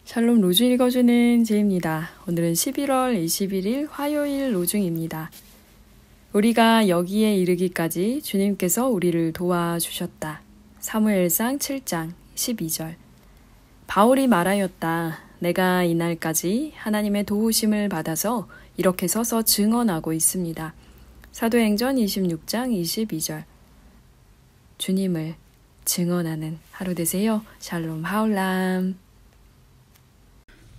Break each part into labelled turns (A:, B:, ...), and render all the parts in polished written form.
A: 샬롬 로중 읽어주는 제입니다. 오늘은 11월 21일 화요일 로중입니다. 우리가 여기에 이르기까지 주님께서 우리를 도와주셨다. 사무엘상 7장 12절. 바울이 말하였다. 내가 이날까지 하나님의 도우심을 받아서 이렇게 서서 증언하고 있습니다. 사도행전 26장 22절. 주님을 증언하는 하루 되세요. 샬롬 하울람.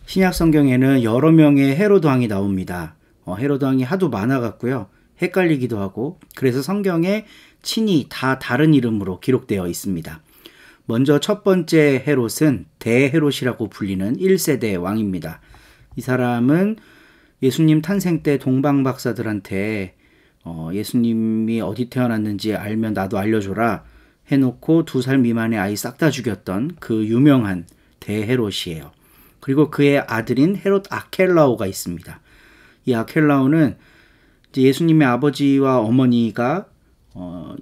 B: 신약 성경에는 여러 명의 헤로드 왕이 나옵니다. 헤로드 왕이 하도 많아갖고요. 헷갈리기도 하고 그래서 성경에 친히 다 다른 이름으로 기록되어 있습니다. 먼저 첫 번째 헤롯은 대헤롯이라고 불리는 1세대 왕입니다. 이 사람은 예수님 탄생 때 동방박사들한테 예수님이 어디 태어났는지 알면 나도 알려줘라 해놓고 2살 미만의 아이 싹 다 죽였던 그 유명한 대헤롯이에요. 그리고 그의 아들인 헤롯 아켈라오가 있습니다. 이 아켈라오는 이제 예수님의 아버지와 어머니가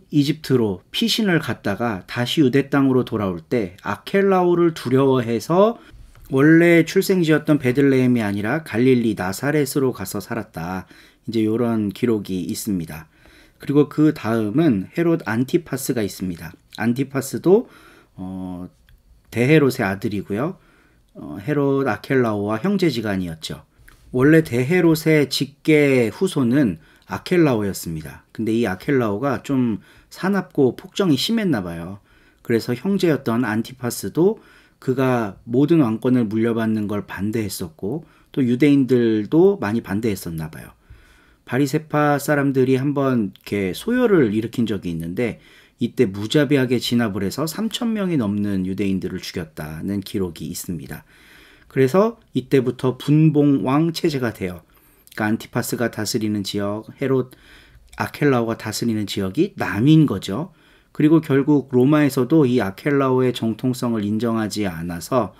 B: 이집트로 피신을 갔다가 다시 유대 땅으로 돌아올 때 아켈라오를 두려워해서 원래 출생지였던 베들레헴이 아니라 갈릴리 나사렛으로 가서 살았다. 이제 이런 기록이 있습니다. 그리고 그 다음은 헤롯 안티파스가 있습니다. 안티파스도 대헤롯의 아들이고요. 헤롯 아켈라오와 형제지간이었죠. 원래 대헤롯의 직계 후손은 아켈라오였습니다. 근데 이 아켈라오가 좀 사납고 폭정이 심했나 봐요. 그래서 형제였던 안티파스도 그가 모든 왕권을 물려받는 걸 반대했었고 또 유대인들도 많이 반대했었나 봐요. 바리새파 사람들이 한번 이렇게 소요를 일으킨 적이 있는데 이때 무자비하게 진압을 해서 3,000명이 넘는 유대인들을 죽였다는 기록이 있습니다. 그래서 이때부터 분봉왕 체제가 돼요. 그러니까 안티파스가 다스리는 지역, 헤롯 아켈라오가 다스리는 지역이 남인 거죠. 그리고 결국 로마에서도 이 아켈라오의 정통성을 인정하지 않아서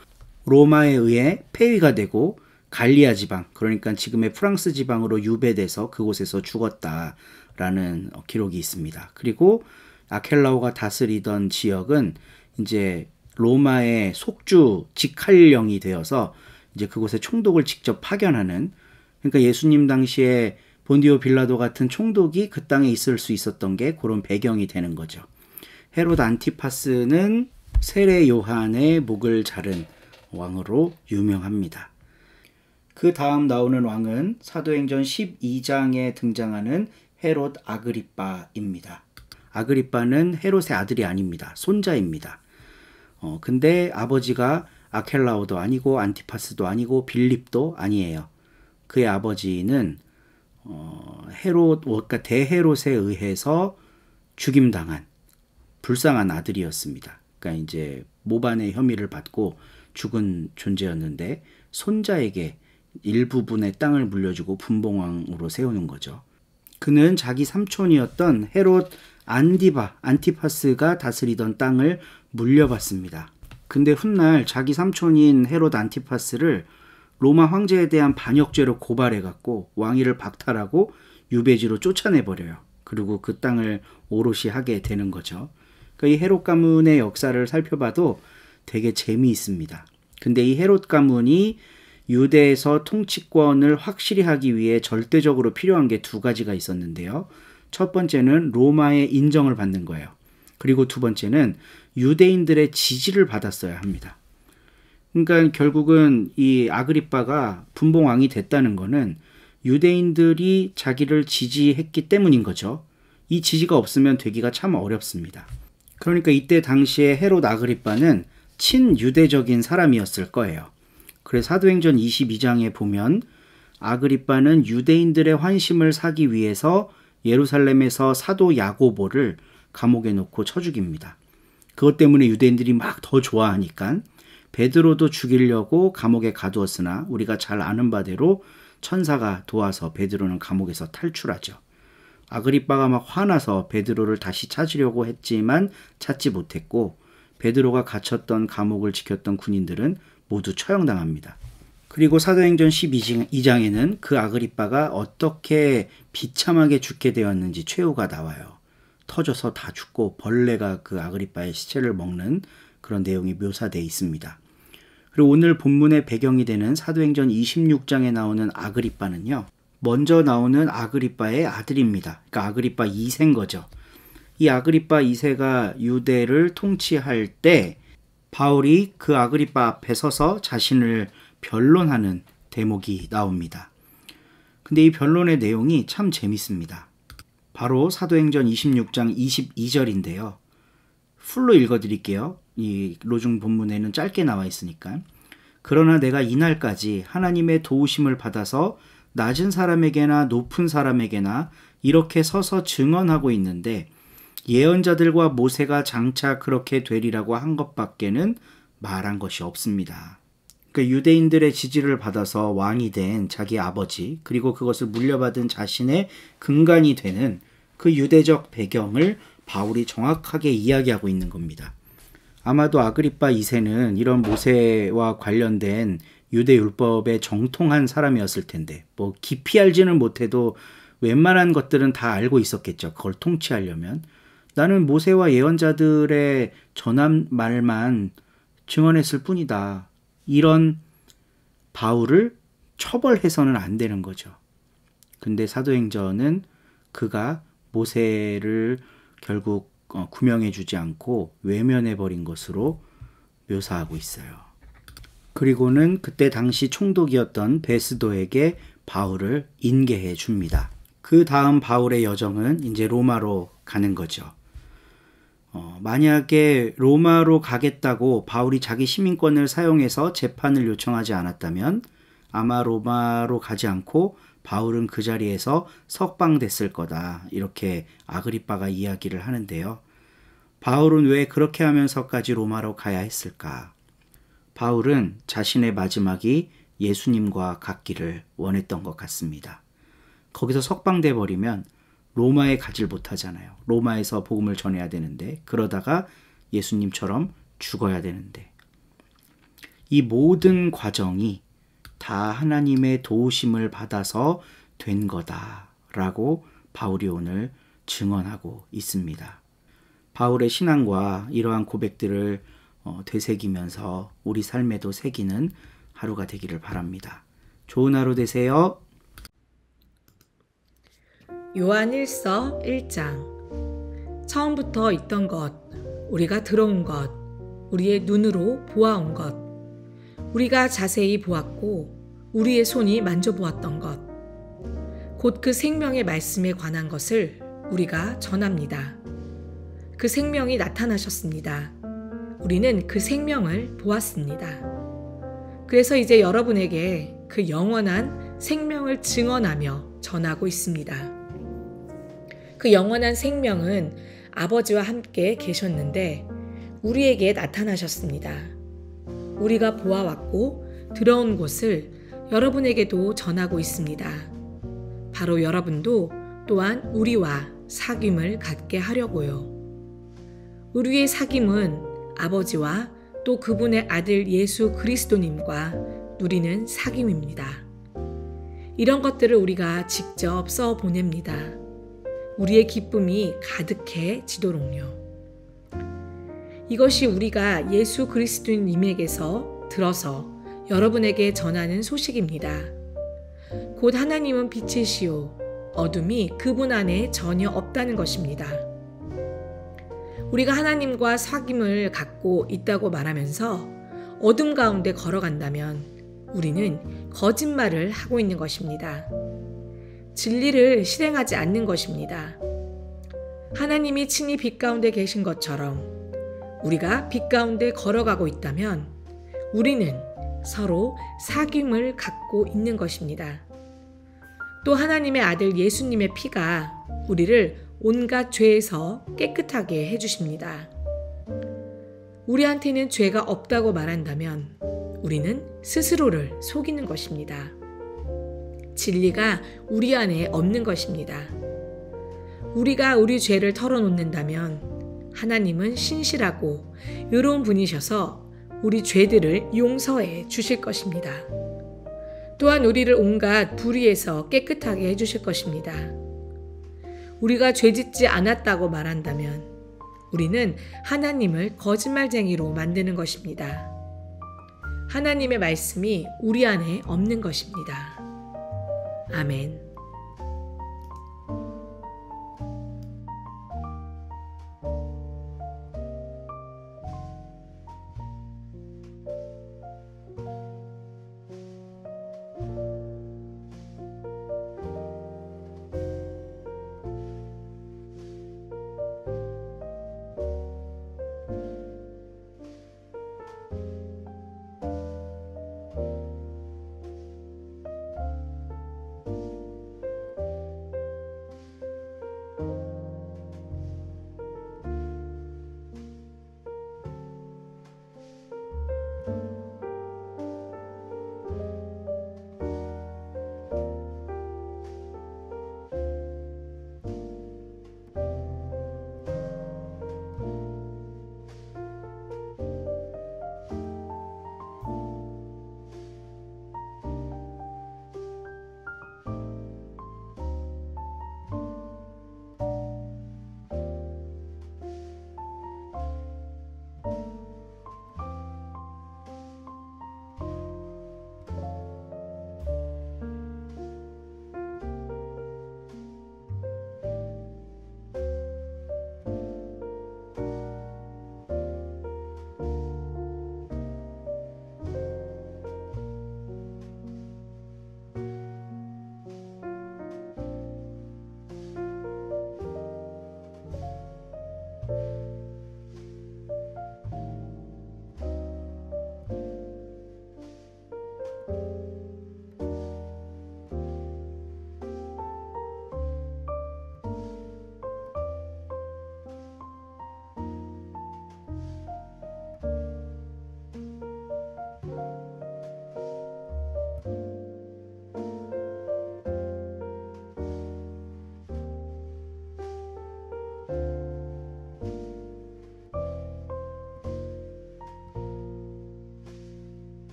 B: 로마에 의해 폐위가 되고 갈리아 지방, 그러니까 지금의 프랑스 지방으로 유배돼서 그곳에서 죽었다라는 기록이 있습니다. 그리고 아켈라오가 다스리던 지역은 이제 로마의 속주 직할령이 되어서 이제 그곳에 총독을 직접 파견하는, 그러니까 예수님 당시에 본디오 빌라도 같은 총독이 그 땅에 있을 수 있었던 게 그런 배경이 되는 거죠. 헤롯 안티파스는 세례 요한의 목을 자른 왕으로 유명합니다. 그 다음 나오는 왕은 사도행전 12장에 등장하는 헤롯 아그리빠입니다. 아그리빠는 헤롯의 아들이 아닙니다. 손자입니다. 근데 아버지가 아켈라오도 아니고 안티파스도 아니고 빌립도 아니에요. 그의 아버지는 그러니까 대헤롯에 의해서 죽임당한 불쌍한 아들이었습니다. 그러니까 이제 모반의 혐의를 받고 죽은 존재였는데 손자에게 일부분의 땅을 물려주고 분봉왕으로 세우는 거죠. 그는 자기 삼촌이었던 헤롯 안티파스가 다스리던 땅을 물려받습니다. 근데 훗날 자기 삼촌인 헤롯 안티파스를 로마 황제에 대한 반역죄로 고발해갖고 왕위를 박탈하고 유배지로 쫓아내버려요. 그리고 그 땅을 오롯이 하게 되는 거죠. 그러니까 이 헤롯 가문의 역사를 살펴봐도 되게 재미있습니다. 근데 이 헤롯 가문이 유대에서 통치권을 확실히 하기 위해 절대적으로 필요한 게 2가지가 있었는데요. 첫 번째는 로마의 인정을 받는 거예요. 그리고 2번째는 유대인들의 지지를 받았어야 합니다. 그러니까 결국은 이 아그리빠가 분봉왕이 됐다는 거는 유대인들이 자기를 지지했기 때문인 거죠. 이 지지가 없으면 되기가 참 어렵습니다. 그러니까 이때 당시에 헤롯 아그리빠는 친유대적인 사람이었을 거예요. 그래서 사도행전 22장에 보면 아그리빠는 유대인들의 환심을 사기 위해서 예루살렘에서 사도 야고보를 감옥에 놓고 쳐 죽입니다. 그것 때문에 유대인들이 막 더 좋아하니까 베드로도 죽이려고 감옥에 가두었으나 우리가 잘 아는 바대로 천사가 도와서 베드로는 감옥에서 탈출하죠. 아그리빠가 막 화나서 베드로를 다시 찾으려고 했지만 찾지 못했고 베드로가 갇혔던 감옥을 지켰던 군인들은 모두 처형당합니다. 그리고 사도행전 12장에는 그 아그리빠가 어떻게 비참하게 죽게 되었는지 최후가 나와요. 터져서 다 죽고 벌레가 그 아그리빠의 시체를 먹는 그런 내용이 묘사되어 있습니다. 그리고 오늘 본문의 배경이 되는 사도행전 26장에 나오는 아그리빠는요, 먼저 나오는 아그리빠의 아들입니다. 그러니까 아그리빠 2세인 거죠. 이 아그리빠 2세가 유대를 통치할 때 바울이 그 아그리빠 앞에 서서 자신을 변론하는 대목이 나옵니다. 근데 이 변론의 내용이 참 재밌습니다. 바로 사도행전 26장 22절인데요. 풀로 읽어드릴게요. 이 로중 본문에는 짧게 나와 있으니까. 그러나 내가 이날까지 하나님의 도우심을 받아서 낮은 사람에게나 높은 사람에게나 이렇게 서서 증언하고 있는데 예언자들과 모세가 장차 그렇게 되리라고 한 것밖에는 말한 것이 없습니다. 그러니까 유대인들의 지지를 받아서 왕이 된 자기 아버지, 그리고 그것을 물려받은 자신의 근간이 되는 그 유대적 배경을 바울이 정확하게 이야기하고 있는 겁니다. 아마도 아그리빠 2세는 이런 모세와 관련된 유대 율법에 정통한 사람이었을 텐데, 뭐 깊이 알지는 못해도 웬만한 것들은 다 알고 있었겠죠. 그걸 통치하려면. 나는 모세와 예언자들의 전한 말만 증언했을 뿐이다. 이런 바울을 처벌해서는 안 되는 거죠. 근데 사도행전은 그가 모세를 결국 구명해 주지 않고 외면해 버린 것으로 묘사하고 있어요. 그리고는 그때 당시 총독이었던 베스도에게 바울을 인계해 줍니다. 그 다음 바울의 여정은 이제 로마로 가는 거죠. 만약에 로마로 가겠다고 바울이 자기 시민권을 사용해서 재판을 요청하지 않았다면 아마 로마로 가지 않고 바울은 그 자리에서 석방됐을 거다. 이렇게 아그리빠가 이야기를 하는데요. 바울은 왜 그렇게 하면서까지 로마로 가야 했을까? 바울은 자신의 마지막이 예수님과 같기를 원했던 것 같습니다. 거기서 석방돼 버리면 로마에 가질 못하잖아요. 로마에서 복음을 전해야 되는데, 그러다가 예수님처럼 죽어야 되는데, 이 모든 과정이 다 하나님의 도우심을 받아서 된 거다라고 바울이 오늘 증언하고 있습니다. 바울의 신앙과 이러한 고백들을 되새기면서 우리 삶에도 새기는 하루가 되기를 바랍니다. 좋은 하루 되세요.
C: 요한1서 1장. 처음부터 있던 것, 우리가 들어온 것, 우리의 눈으로 보아온 것, 우리가 자세히 보았고 우리의 손이 만져보았던 것, 곧 그 생명의 말씀에 관한 것을 우리가 전합니다. 그 생명이 나타나셨습니다. 우리는 그 생명을 보았습니다. 그래서 이제 여러분에게 그 영원한 생명을 증언하며 전하고 있습니다. 그 영원한 생명은 아버지와 함께 계셨는데 우리에게 나타나셨습니다. 우리가 보아왔고 들어온 곳을 여러분에게도 전하고 있습니다. 바로 여러분도 또한 우리와 사귐을 갖게 하려고요. 우리의 사귐은 아버지와 또 그분의 아들 예수 그리스도님과 누리는 사귐입니다. 이런 것들을 우리가 직접 써 보냅니다. 우리의 기쁨이 가득해지도록요. 이것이 우리가 예수 그리스도님에게서 들어서 여러분에게 전하는 소식입니다. 곧 하나님은 빛이시오, 어둠이 그분 안에 전혀 없다는 것입니다. 우리가 하나님과 사귐을 갖고 있다고 말하면서 어둠 가운데 걸어간다면 우리는 거짓말을 하고 있는 것입니다. 진리를 실행하지 않는 것입니다. 하나님이 친히 빛 가운데 계신 것처럼 우리가 빛 가운데 걸어가고 있다면 우리는 서로 사귐을 갖고 있는 것입니다. 또 하나님의 아들 예수님의 피가 우리를 온갖 죄에서 깨끗하게 해주십니다. 우리한테는 죄가 없다고 말한다면 우리는 스스로를 속이는 것입니다. 진리가 우리 안에 없는 것입니다. 우리가 우리 죄를 털어놓는다면 하나님은 신실하고 의로운 분이셔서 우리 죄들을 용서해 주실 것입니다. 또한 우리를 온갖 불의에서 깨끗하게 해주실 것입니다. 우리가 죄짓지 않았다고 말한다면 우리는 하나님을 거짓말쟁이로 만드는 것입니다. 하나님의 말씀이 우리 안에 없는 것입니다. 아멘.